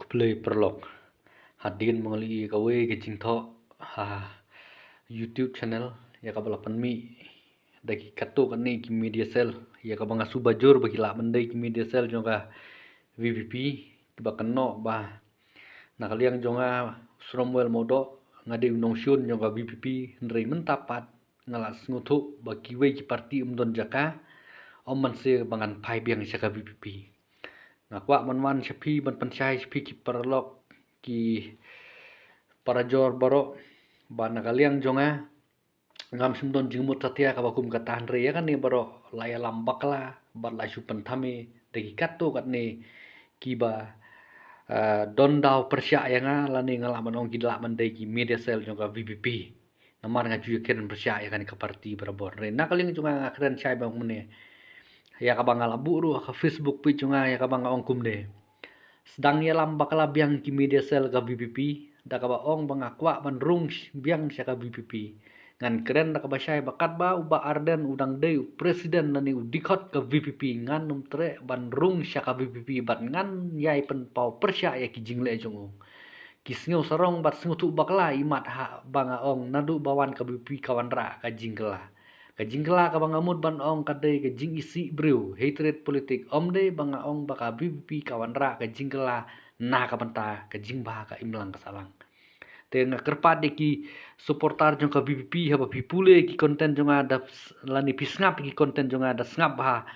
play perlok hadin mengali kawe ke jingtho YouTube channel ya ka balapan mi daki kato kani ki media cell ya ka banga subajur bagi la mendai ki media cell jonga VVP ba kano ba nakaliang jonga Samuel Modo ngadi unong syun jonga VVP ndrei mentapat ngalas ngutu bagi we ki parti umdon jaka man se bangan pai biang saka VVP nakwa man shapi ban panchai shapi ki perlok ki parajor baro ba nakaliang jonga ngam simdon jingmut tatia ka bakum katahan re ya kan ni baro laya lambak la bat la supan thame degi kato kat ni kiba don dau persya yang lani ngalaman ong kidla mandai ki media cell jonga VVP namar ngaju ken persya ya kan ka parti barabor re nakaling jonga ngakren chai bang mene ya ka bang ala buru ka Facebook pi jonga ya ka bang ong kumde sedang ya lambak la biang ki media cell ka VVP da ka ba ong bang akwa ban rung biang sya ka VVP ngan keren da ka ba syai bakat ba uba arden udang deu presiden nani udikot ka VVP ngan num tre ban rung sya ka VVP bat ngan yai pen pau persya ya ki jingle jongo kisngeu sarong bat sengutu bakla imat ha banga ong nadu bawan ka VVP kawan ra ka jingkela ka banga mut ban ong kadai ka jing isi breu hatred politik omde banga ong baka VVP kawan ra ka jingkela na ka banta ka jingba ka imlang ka salang tenga kerpat ki supportar jong ka VVP haba pipule ki konten jong ada lani pisngap ki konten jong ada snap ha